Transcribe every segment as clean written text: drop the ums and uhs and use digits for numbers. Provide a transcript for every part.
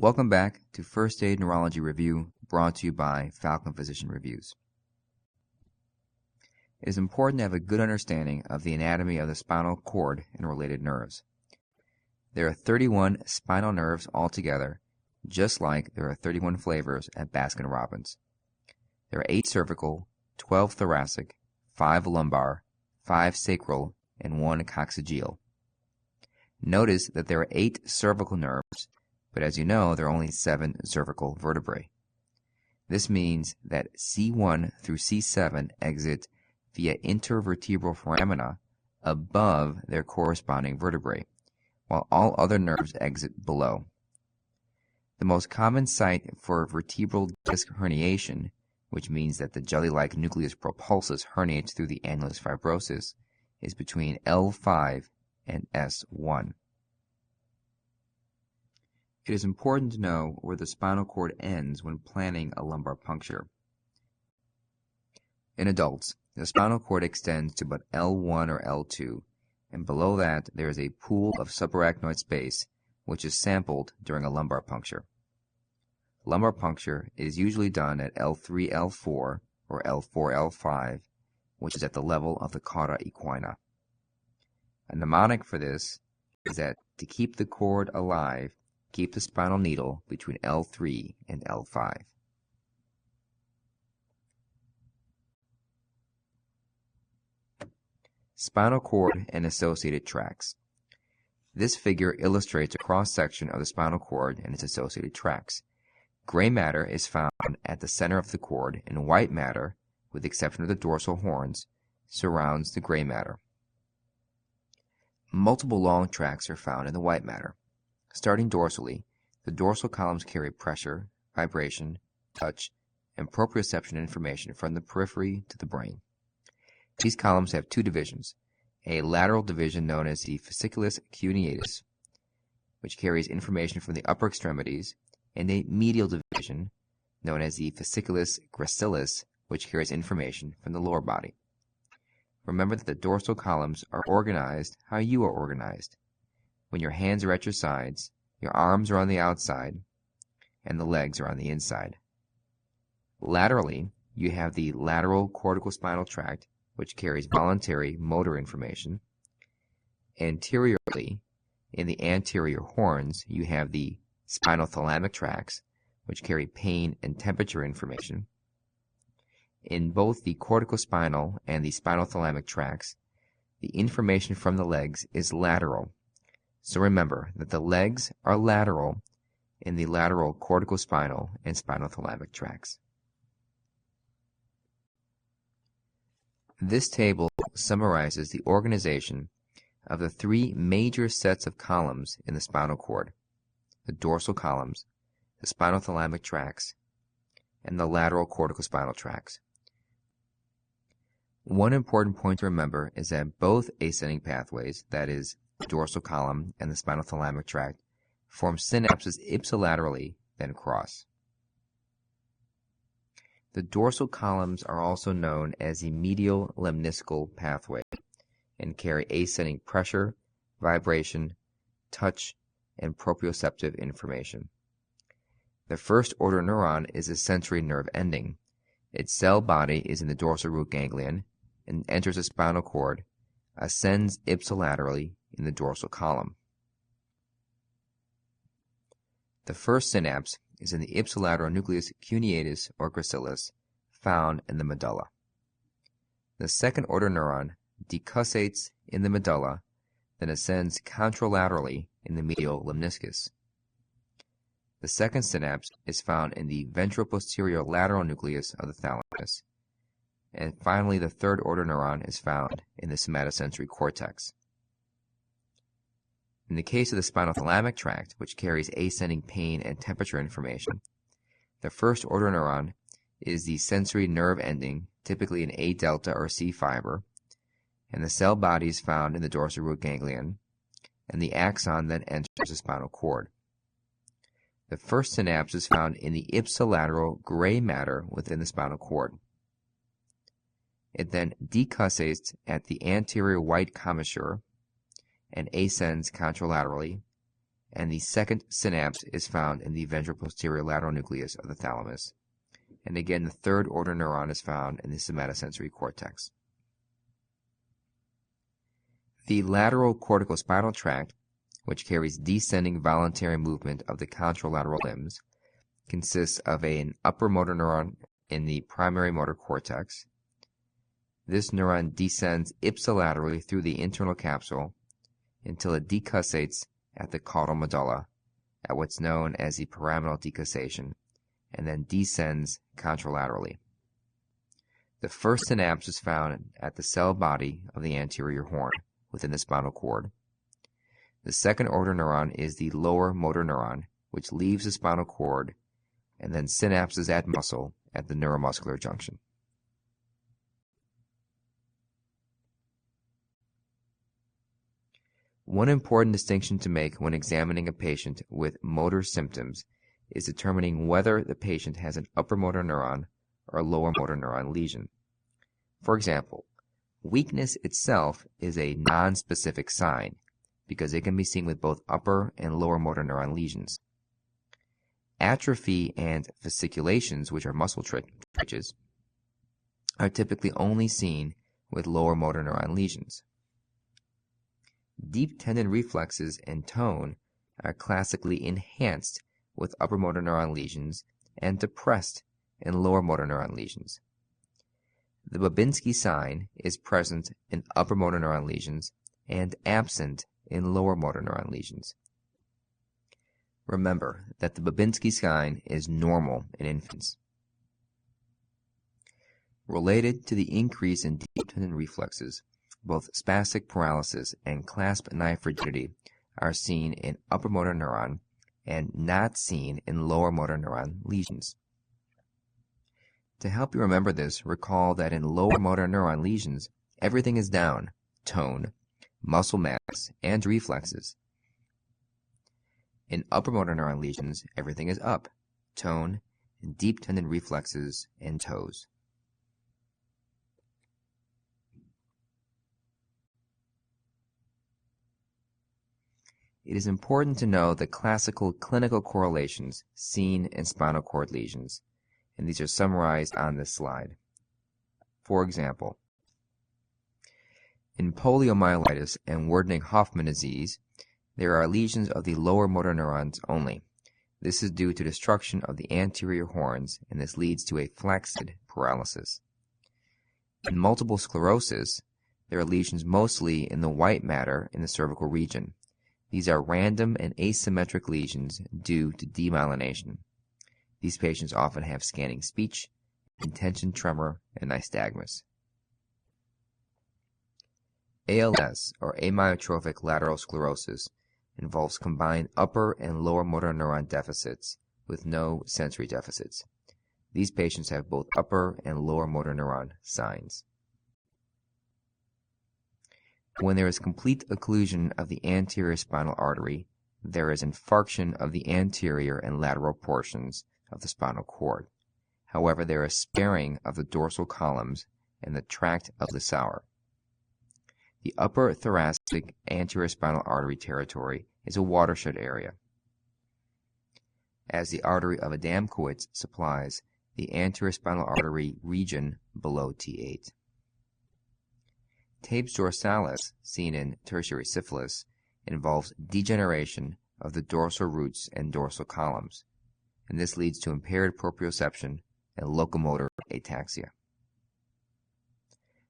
Welcome back to First Aid Neurology Review, brought to you by Falcon Physician Reviews. It is important to have a good understanding of the anatomy of the spinal cord and related nerves. There are 31 spinal nerves altogether, just like there are 31 flavors at Baskin-Robbins. There are 8 cervical, 12 thoracic, 5 lumbar, 5 sacral, and 1 coccygeal. Notice that there are 8 cervical nerves, but as you know, there are only 7 cervical vertebrae. This means that C1 through C7 exit via intervertebral foramina above their corresponding vertebrae, while all other nerves exit below. The most common site for vertebral disc herniation, which means that the jelly-like nucleus propulsus herniates through the annulus fibrosus, is between L5 and S1. It is important to know where the spinal cord ends when planning a lumbar puncture. In adults, the spinal cord extends to about L1 or L2, and below that there is a pool of subarachnoid space which is sampled during a lumbar puncture. Lumbar puncture is usually done at L3, L4, or L4, L5, which is at the level of the cauda equina. A mnemonic for this is that to keep the cord alive, keep the spinal needle between L3 and L5. Spinal cord and associated tracts. This figure illustrates a cross-section of the spinal cord and its associated tracts. Gray matter is found at the center of the cord, and white matter, with the exception of the dorsal horns, surrounds the gray matter. Multiple long tracts are found in the white matter. Starting dorsally, the dorsal columns carry pressure, vibration, touch, and proprioception information from the periphery to the brain. These columns have 2 divisions, a lateral division known as the fasciculus cuneatus, which carries information from the upper extremities, and a medial division known as the fasciculus gracilis, which carries information from the lower body. Remember that the dorsal columns are organized how you are organized. When your hands are at your sides, your arms are on the outside, and the legs are on the inside. Laterally, you have the lateral corticospinal tract, which carries voluntary motor information. Anteriorly, in the anterior horns, you have the spinothalamic tracts, which carry pain and temperature information. In both the corticospinal and the spinothalamic tracts, the information from the legs is lateral. So remember that the legs are lateral in the lateral corticospinal and spinothalamic tracts. This table summarizes the organization of the 3 major sets of columns in the spinal cord: the dorsal columns, the spinothalamic tracts, and the lateral corticospinal tracts. One important point to remember is that both ascending pathways, that is, the dorsal column and the spinothalamic tract, form synapses ipsilaterally, then cross. The dorsal columns are also known as the medial lemniscal pathway and carry ascending pressure, vibration, touch, and proprioceptive information. The first order neuron is a sensory nerve ending. Its cell body is in the dorsal root ganglion and enters the spinal cord, ascends ipsilaterally in the dorsal column. The first synapse is in the ipsilateral nucleus cuneatus or gracilis, found in the medulla. The second order neuron decussates in the medulla, then ascends contralaterally in the medial lemniscus. The second synapse is found in the ventroposterior lateral nucleus of the thalamus. And finally, the third order neuron is found in the somatosensory cortex. In the case of the spinothalamic tract, which carries ascending pain and temperature information, the first order neuron is the sensory nerve ending, typically an A delta or C fiber, and the cell body is found in the dorsal root ganglion, and the axon then enters the spinal cord. The first synapse is found in the ipsilateral gray matter within the spinal cord. It then decussates at the anterior white commissure and ascends contralaterally, and the second synapse is found in the ventral posterior lateral nucleus of the thalamus. And again, the third order neuron is found in the somatosensory cortex. The lateral corticospinal tract, which carries descending voluntary movement of the contralateral limbs, consists of an upper motor neuron in the primary motor cortex. This neuron descends ipsilaterally through the internal capsule until it decussates at the caudal medulla, at what's known as the pyramidal decussation, and then descends contralaterally. The first synapse is found at the cell body of the anterior horn within the spinal cord. The second order neuron is the lower motor neuron, which leaves the spinal cord and then synapses at muscle at the neuromuscular junction. One important distinction to make when examining a patient with motor symptoms is determining whether the patient has an upper motor neuron or a lower motor neuron lesion. For example, weakness itself is a non-specific sign because it can be seen with both upper and lower motor neuron lesions. Atrophy and fasciculations, which are muscle twitches, are typically only seen with lower motor neuron lesions. Deep tendon reflexes and tone are classically enhanced with upper motor neuron lesions and depressed in lower motor neuron lesions. The Babinski sign is present in upper motor neuron lesions and absent in lower motor neuron lesions. Remember that the Babinski sign is normal in infants. Related to the increase in deep tendon reflexes, both spastic paralysis and clasp knife rigidity are seen in upper motor neuron and not seen in lower motor neuron lesions. To help you remember this, recall that in lower motor neuron lesions, everything is down: tone, muscle mass, and reflexes. In upper motor neuron lesions, everything is up: tone, and deep tendon reflexes, and toes. It is important to know the classical clinical correlations seen in spinal cord lesions, and these are summarized on this slide. For example, in poliomyelitis and Werdnig-Hoffmann disease, there are lesions of the lower motor neurons only. This is due to destruction of the anterior horns, and this leads to a flaccid paralysis. In multiple sclerosis, there are lesions mostly in the white matter in the cervical region. These are random and asymmetric lesions due to demyelination. These patients often have scanning speech, intention tremor, and nystagmus. ALS, or amyotrophic lateral sclerosis, involves combined upper and lower motor neuron deficits with no sensory deficits. These patients have both upper and lower motor neuron signs. When there is complete occlusion of the anterior spinal artery, there is infarction of the anterior and lateral portions of the spinal cord. However, there is sparing of the dorsal columns and the tract of the Sauer. The upper thoracic anterior spinal artery territory is a watershed area, as the artery of Adamkowitz supplies the anterior spinal artery region below T8. Tabes dorsalis, seen in tertiary syphilis, involves degeneration of the dorsal roots and dorsal columns, and this leads to impaired proprioception and locomotor ataxia.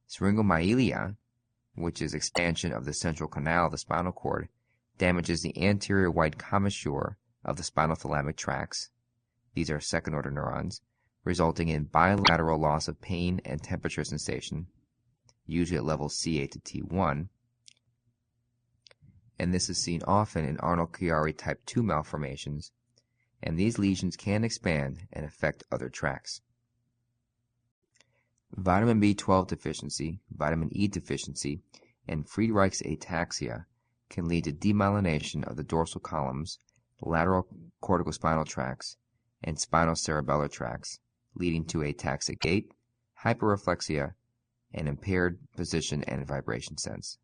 Syringomyelia, which is expansion of the central canal of the spinal cord, damages the anterior white commissure of the spinothalamic tracts. These are second-order neurons, resulting in bilateral loss of pain and temperature sensation, usually at levels C8 to T1, and this is seen often in Arnold-Chiari type 2 malformations, and these lesions can expand and affect other tracts. Vitamin B12 deficiency, vitamin E deficiency, and Friedreich's ataxia can lead to demyelination of the dorsal columns, lateral corticospinal tracts, and spinocerebellar tracts, leading to ataxic gait, hyperreflexia, and impaired position and vibration sense.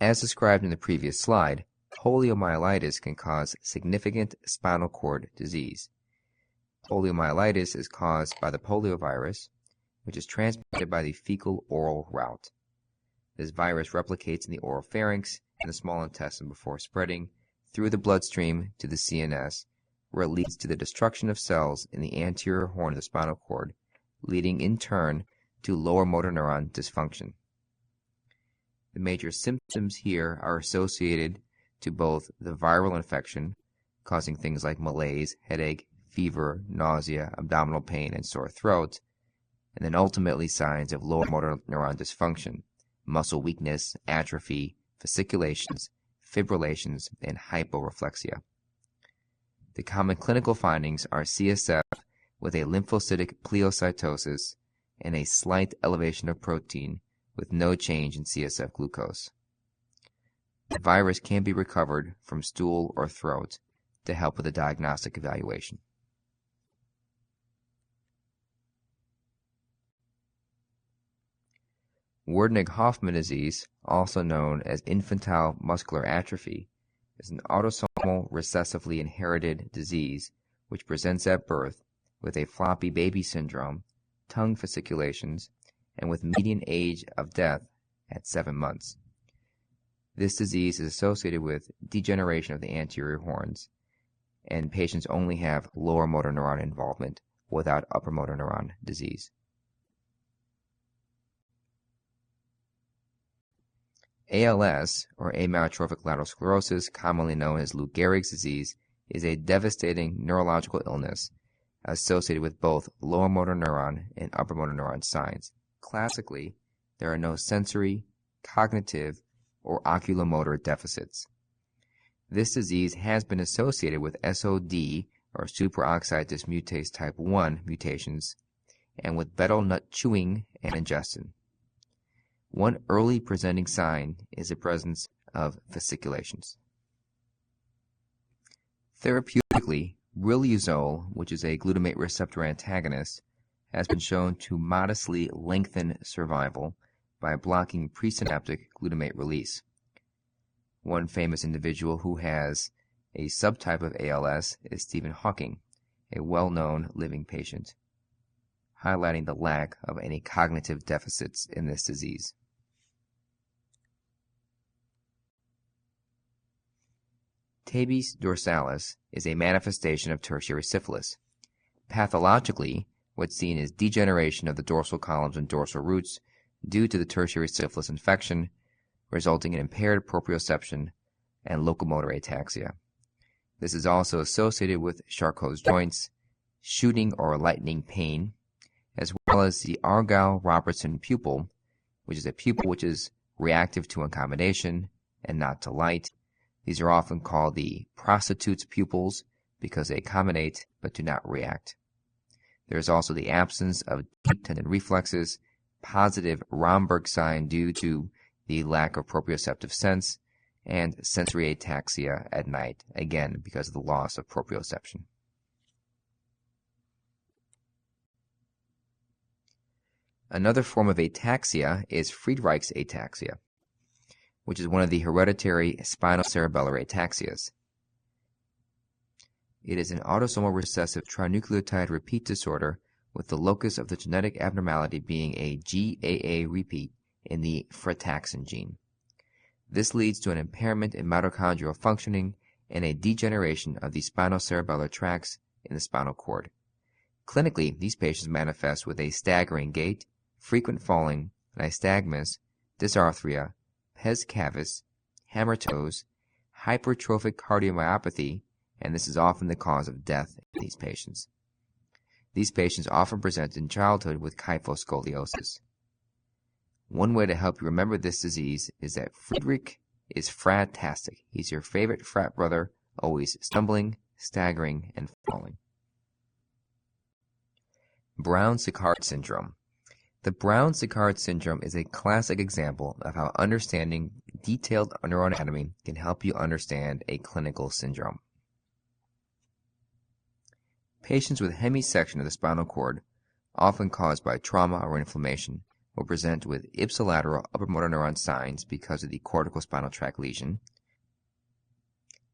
As described in the previous slide, poliomyelitis can cause significant spinal cord disease. Poliomyelitis is caused by the poliovirus, which is transmitted by the fecal-oral route. This virus replicates in the oropharynx and the small intestine before spreading through the bloodstream to the CNS, where it leads to the destruction of cells in the anterior horn of the spinal cord, leading in turn to lower motor neuron dysfunction. The major symptoms here are associated to both the viral infection, causing things like malaise, headache, fever, nausea, abdominal pain, and sore throat, and then ultimately signs of lower motor neuron dysfunction, muscle weakness, atrophy, fasciculations, fibrillations, and hyporeflexia. The common clinical findings are CSF with a lymphocytic pleocytosis and a slight elevation of protein with no change in CSF glucose. The virus can be recovered from stool or throat to help with a diagnostic evaluation. Wernicke-Hoffmann disease, also known as infantile muscular atrophy, is an autosomal recessively inherited disease which presents at birth with a floppy baby syndrome, tongue fasciculations, and with median age of death at 7 months. This disease is associated with degeneration of the anterior horns, and patients only have lower motor neuron involvement without upper motor neuron disease. ALS, or amyotrophic lateral sclerosis, commonly known as Lou Gehrig's disease, is a devastating neurological illness associated with both lower motor neuron and upper motor neuron signs. Classically, there are no sensory, cognitive, or oculomotor deficits. This disease has been associated with SOD, or superoxide dismutase type 1 mutations, and with betel nut chewing and ingestion. One early presenting sign is the presence of fasciculations. Therapeutically, riluzole, which is a glutamate receptor antagonist, has been shown to modestly lengthen survival by blocking presynaptic glutamate release. One famous individual who has a subtype of ALS is Stephen Hawking, a well-known living patient, highlighting the lack of any cognitive deficits in this disease. Tabes dorsalis is a manifestation of tertiary syphilis. Pathologically, what's seen is degeneration of the dorsal columns and dorsal roots due to the tertiary syphilis infection, resulting in impaired proprioception and locomotor ataxia. This is also associated with Charcot's joints, shooting or lightning pain, as well as the Argyll-Robertson pupil, which is a pupil which is reactive to accommodation and not to light. These are often called the prostitute's pupils because they accommodate but do not react. There is also the absence of deep tendon reflexes, positive Romberg sign due to the lack of proprioceptive sense, and sensory ataxia at night, again because of the loss of proprioception. Another form of ataxia is Friedreich's ataxia, which is one of the hereditary spinocerebellar ataxias. It is an autosomal recessive trinucleotide repeat disorder with the locus of the genetic abnormality being a GAA repeat in the frataxin gene. This leads to an impairment in mitochondrial functioning and a degeneration of the spinocerebellar tracts in the spinal cord. Clinically, these patients manifest with a staggering gait, frequent falling, nystagmus, dysarthria, pes cavus, hammer toes, hypertrophic cardiomyopathy, and this is often the cause of death in these patients. These patients often present in childhood with kyphoscoliosis. One way to help you remember this disease is that Friedreich is fratastic. He's your favorite frat brother, always stumbling, staggering, and falling. Brown-Séquard syndrome. The Brown-Séquard syndrome is a classic example of how understanding detailed neuroanatomy can help you understand a clinical syndrome. Patients with hemisection of the spinal cord, often caused by trauma or inflammation, will present with ipsilateral upper motor neuron signs because of the corticospinal tract lesion,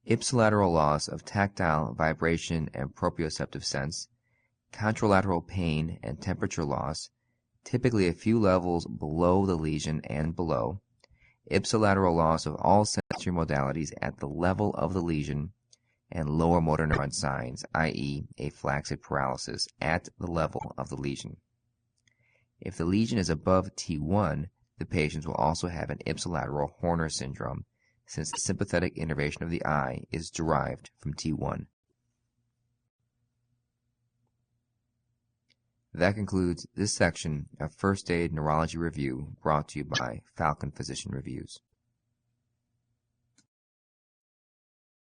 ipsilateral loss of tactile, vibration, and proprioceptive sense, contralateral pain and temperature loss, typically a few levels below the lesion and below, ipsilateral loss of all sensory modalities at the level of the lesion, and lower motor neuron signs, i.e. aflaccid paralysis, at the level of the lesion. If the lesion is above T1, the patients will also have an ipsilateral Horner syndrome, since the sympathetic innervation of the eye is derived from T1. That concludes this section of First Aid Neurology Review brought to you by Falcon Physician Reviews.